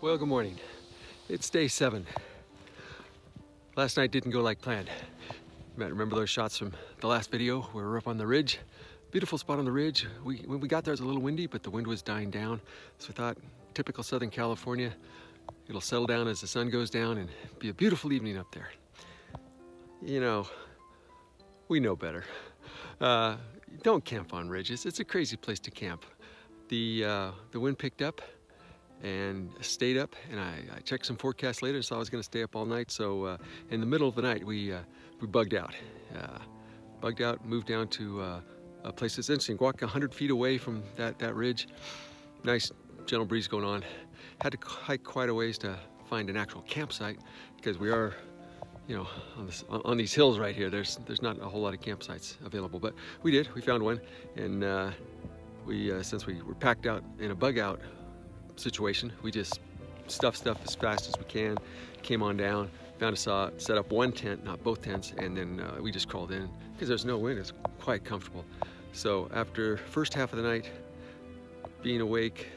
Well, good morning. It's day 7. Last night didn't go like planned. You might remember those shots from the last video where we were up on the ridge. Beautiful spot on the ridge. When we got there, it was a little windy, but the wind was dying down. So we thought, typical Southern California, it'll settle down as the sun goes down and be a beautiful evening up there. You know, we know better. Don't camp on ridges. It's a crazy place to camp. The wind picked up and stayed up, and I checked some forecasts later and saw I was going to stay up all night. So in the middle of the night, we bugged out. Moved down to a place that's interesting. Walk 100 feet away from that ridge. Nice gentle breeze going on. Had to hike quite a ways to find an actual campsite because we are, you know, on these hills right here. There's not a whole lot of campsites available, but we did. We found one, and since we were packed out in a bug out situation, we just stuffed stuff as fast as we can, came on down, found a saw, set up one tent, not both tents, and then we just crawled in because there's no wind. It's quite comfortable. So after first half of the night being awake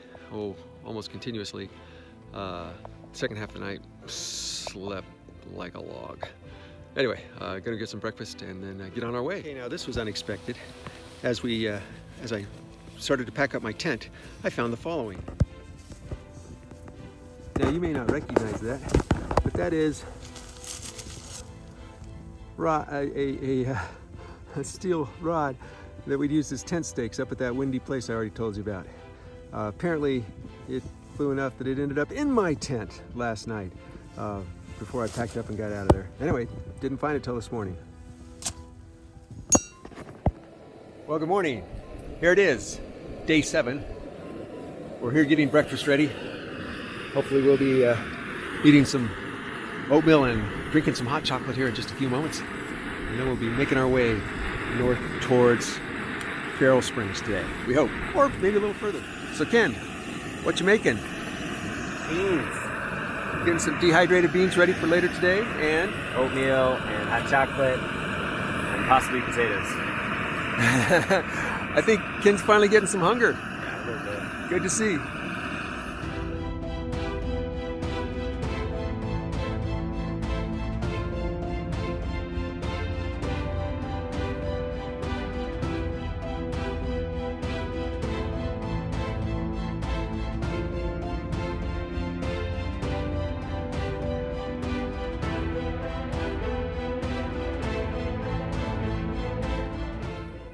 almost continuously, second half of the night slept like a log. Anyway, gonna get some breakfast and then get on our way. Okay, now this was unexpected. As I started to pack up my tent, I found the following. Now you may not recognize that, but that is a steel rod that we'd used as tent stakes up at that windy place I already told you about. Apparently it blew enough that it ended up in my tent last night before I packed up and got out of there. Anyway, didn't find it till this morning. Well, good morning. Here it is, day 7. We're here getting breakfast ready. Hopefully we'll be eating some oatmeal and drinking some hot chocolate here in just a few moments. And then we'll be making our way north towards Barrel Springs today, we hope, or maybe a little further. So Ken, what you making? Beans. Getting some dehydrated beans ready for later today, and Oatmeal and hot chocolate and possibly potatoes. I think Ken's finally getting some hunger. Yeah, a little bit. Good to see.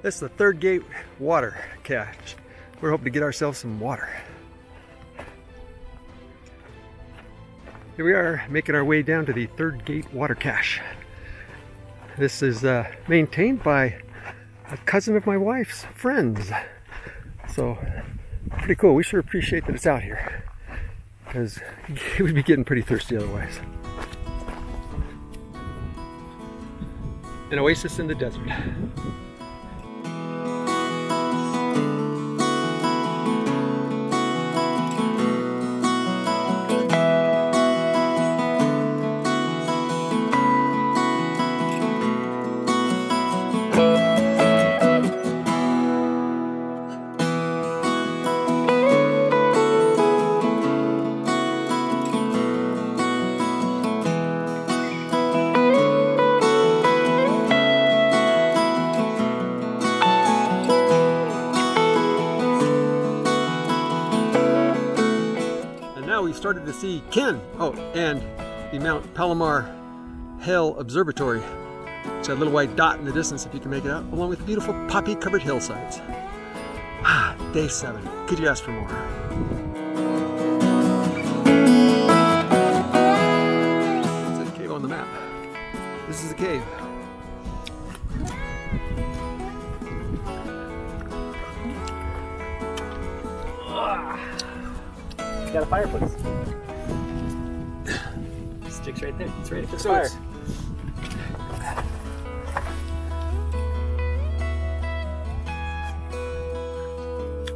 This is the third gate water cache. We're hoping to get ourselves some water. Here we are making our way down to the third gate water cache. This is maintained by a cousin of my wife's friends. So pretty cool. We sure appreciate that it's out here because we'd be getting pretty thirsty otherwise. An oasis in the desert. We started to see Ken, and the Mount Palomar Hell Observatory. It's a little white dot in the distance, if you can make it out, along with beautiful poppy-covered hillsides. Day 7. Could you ask for more? It's a cave on the map. This is the cave. Got a fireplace. Sticks right there. It's ready for the fire.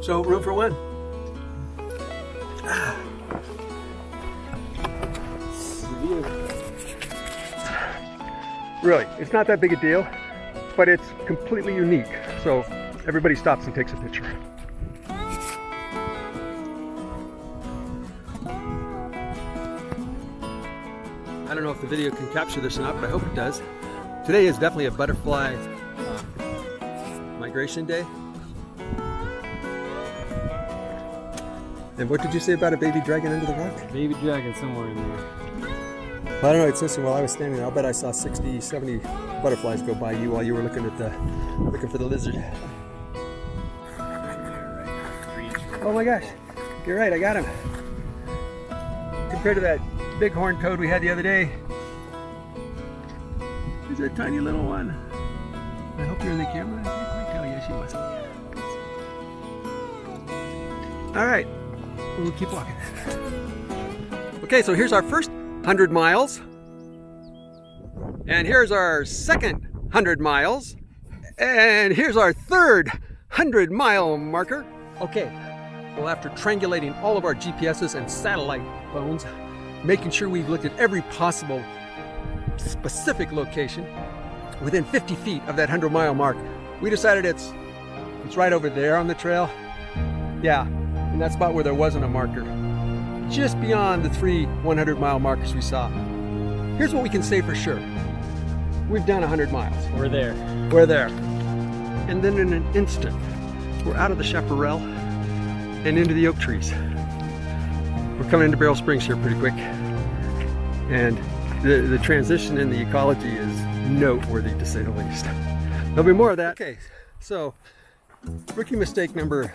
So, room for one. Really, it's not that big a deal, but it's completely unique. So everybody stops and takes a picture. I don't know if the video can capture this or not, but I hope it does. Today is definitely a butterfly migration day. And what did you say about a baby dragon under the rock? Baby dragon somewhere in there. Well, I don't know, it's interesting. While I was standing there, I'll bet I saw 60, 70 butterflies go by you while you were looking for the lizard. Oh my gosh, you're right, I got him. Compared to that bighorn toad we had the other day, he's a tiny little one. I hope you're in the camera. I can't quite tell. Yes, you must be. All right, we'll keep walking. Okay, so here's our first 100 miles. And here's our second 100 miles. And here's our third 100-mile marker. Okay, well, after triangulating all of our GPSs and satellite phones, making sure we've looked at every possible specific location within 50 feet of that 100-mile mark, we decided it's right over there on the trail. Yeah, in that spot where there wasn't a marker, just beyond the 3 100-mile markers we saw. Here's what we can say for sure. We've done 100 miles. We're there. We're there. And then in an instant, we're out of the chaparral and into the oak trees. We're coming into Barrel Springs here pretty quick. And the transition in the ecology is noteworthy, to say the least. There'll be more of that. Okay, so rookie mistake number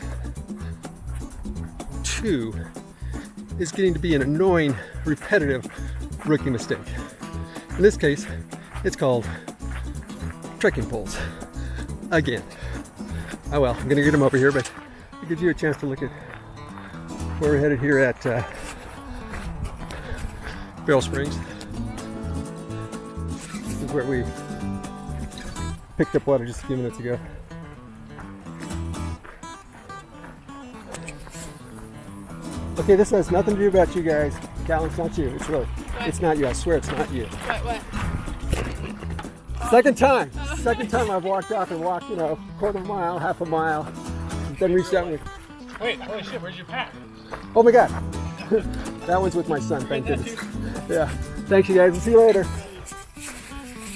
2 is getting to be an annoying, repetitive rookie mistake. In this case, it's called trekking poles. Again. Oh well, I'm gonna get them over here, but it gives you a chance to look at where we're headed here at Barrel Springs. This is where we picked up water just a few minutes ago. Okay, this has nothing to do about you guys. Callan, it's not you. It's really, it's not you. I swear it's not you. What? Second time I've walked off and walked, you know, a quarter mile, half a mile, then reached out and Wait, holy shit, where's your pack? oh my God. That one's with my son, thank goodness. Yeah, thanks you guys, we'll see you later.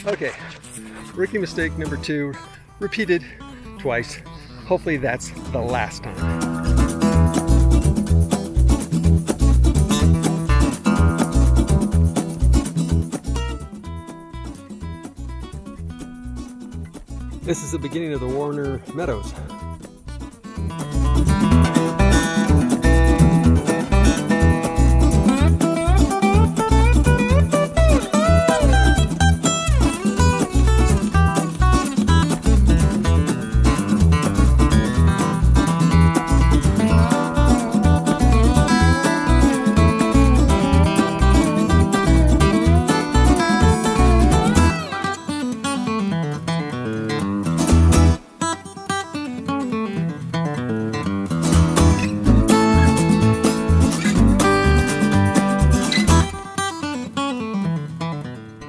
Okay, rookie mistake number 2, repeated twice. Hopefully that's the last time. This is the beginning of the Warner Meadows.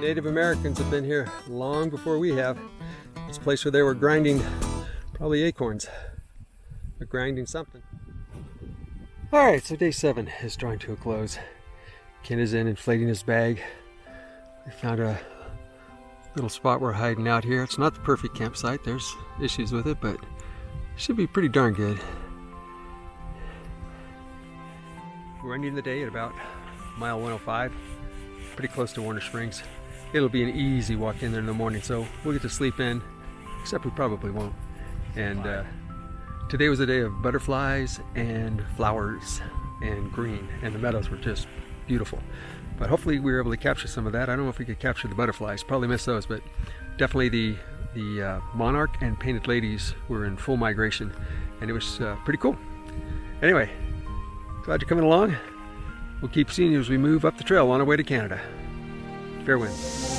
Native Americans have been here long before we have. It's a place where they were grinding probably acorns, or grinding something. All right, so day 7 is drawing to a close. Ken is in inflating his bag. We found a little spot we're hiding out here. It's not the perfect campsite. There's issues with it, but it should be pretty darn good. We're ending the day at about mile 105, pretty close to Warner Springs. It'll be an easy walk in there in the morning, so we'll get to sleep in, except we probably won't. And today was a day of butterflies and flowers and green, and the meadows were just beautiful. But hopefully we were able to capture some of that. I don't know if we could capture the butterflies, probably missed those, but definitely the monarch and painted ladies were in full migration, and it was pretty cool. Anyway, glad you're coming along. We'll keep seeing you as we move up the trail on our way to Canada. Fair winds.